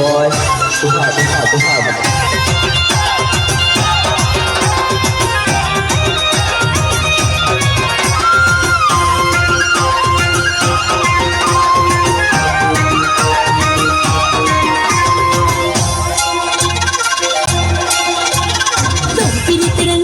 boy. Too hot, too hot, too hot.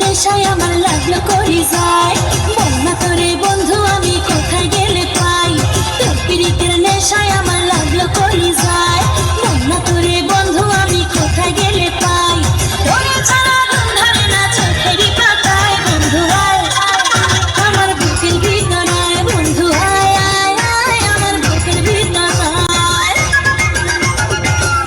নেশায় আমার লাগলো করি যায় বন্যা করে বন্ধু আমি কোথায় গেলে পাই তোর পিরিতের নেশায় আমার লাগলো করি যায় বন্যা করে বন্ধু আমি কোথায় গেলে পাই তোরে ছাড়া ঘুম ধরে না চোখেরই পাতায় বন্ধু আয় আমার বুকের ভিতরায় বন্ধু আয় আয় আয় আমার বুকের ভিতরায়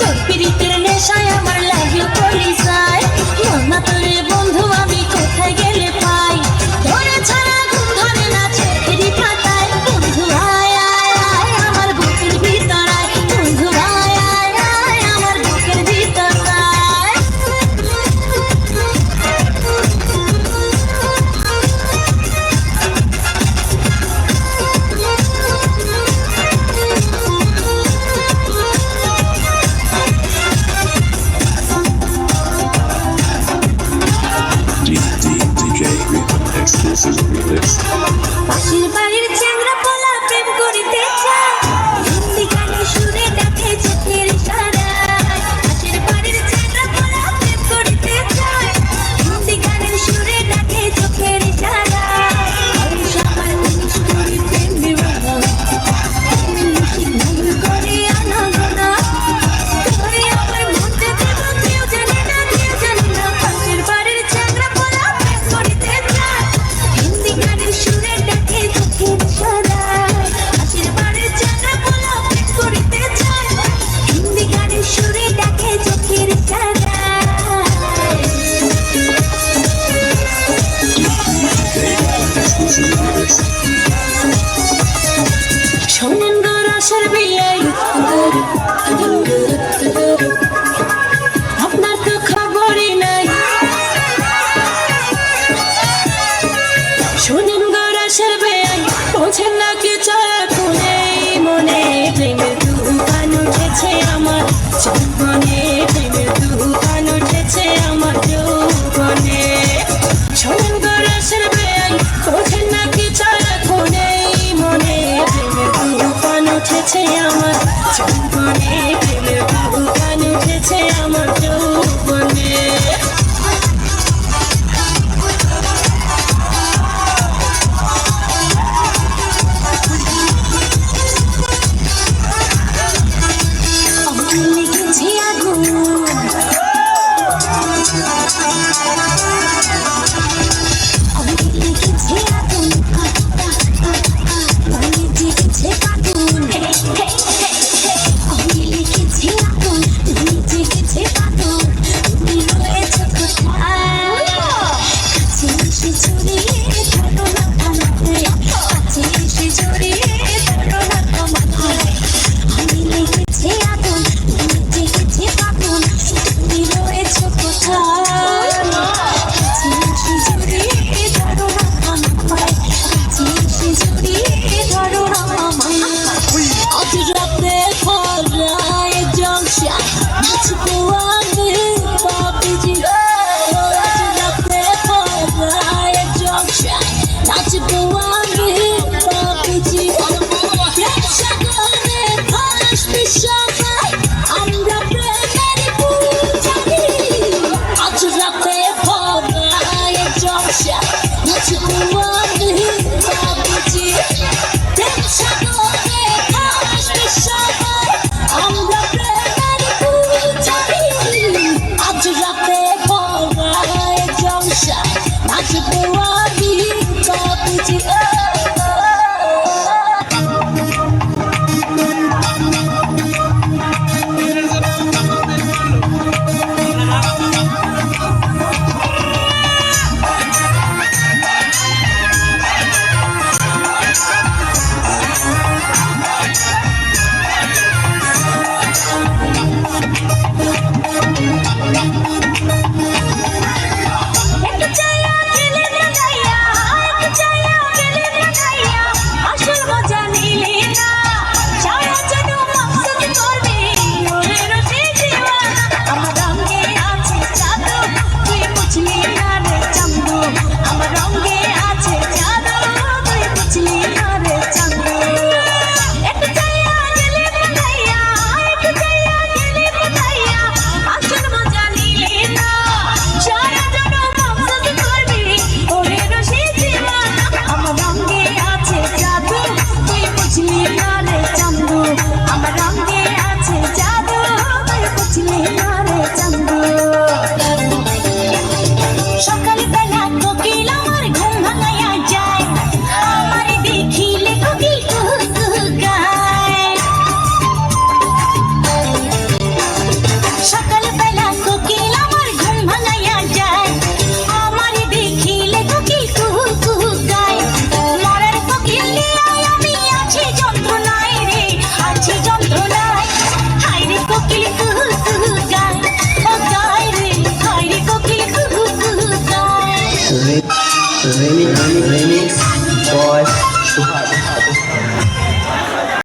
তোর পিরিতের নেশায় আমার লাগলো করি যায় বন্যা করে বন্ধু আমি কোথায় গেলে পাই তোরে ছাড়া ঘুম ধরে না চোখেরই পাতায় বন্ধু আয় আয় আয় আমার বুকের ভিতরায় বন্ধু আয় আয় আয় আমার বুকের ভিতরায় DJ exclusive remix. পাশের বাড়ির চ্যাংড়া পোলা প্রেম করিতে চায় হিন্দি গানের সুরে ডাকে চোখের ইশারায় পাশের বাড়ির চ্যাংড়া পোলা প্রেম করিতে চায় হিন্দি গানের সুরে ডাকে চোখের ইশারায় আমি সবার জিনিস করি প্রেম বিবাহ আমি মুশিক ভুল করে আনাগোনা তোরে আমার মনটা দেব কেউ জানে না পাশের বাড়ির চ্যাংড়া পোলা প্রেম করিতে চায় হিন্দি গানের সুরে ডাকে চোখের ইশারায় পাশের বাড়ির চ্যাংড়া পোলা প্রেম করিতে চায় হিন্দি গানের সুরে ডাকে চোখের ইশারায় Exclusive remix. শোনেন গো রসের বিয়াই আপনার তো খবরই নাই শোনেন গো রসের বিয়াই বোঝেন না কি চলা কোনে মনে প্রেমের তুফান উঠেছে আমার যৌবনে প্রেমের তুফান উঠেছে আমার যৌবনে শোনেন গো রসের বিয়াই বোঝেন না কি চলা কোনে মনে প্রেমের তুফান উঠেছে আমার যৌবনে প্রেমের তুফান উঠেছে আমার যৌবনে আমি লিখেছি আগুন আমি লিখেছি আগুন আমি জেগেছে আগুন আমি লিখেছি আগুন তুমি জেগেছে আগুন তুমি রয়েছে কোথায় কাছে এসে জড়িয়ে ধরো না আমাকে কাছে এসে জড়িয়ে ধরো না আমাকে আমি লিখেছি আগুন তুমি জেগেছে আগুন তুমি রয়েছে কোথায় কাছে এসে জড়িয়ে ধরো না আমাকে কাছে এসে জড়িয়ে ধরো না আমাকে আজ রাতে ভরায় জংশন নাচবো আমি বাবুজি আজ রাতে ভরায় জংশন নাচবো আমি বাবুজি সাগরে ভাসবে সবাই আমরা প্রেমের পূজারি আজ রাতে ভরায় জংশন নাচবো আমি বাবুজি সাগরে ভাসবে সবাই আমরা প্রেমের পূজারি আজ রাতে ভরায় জংশন নাচবো আমি বাবুজি আসল মজা নিলে না সারা জাদু মকসদ করবে ওরে রসে Remix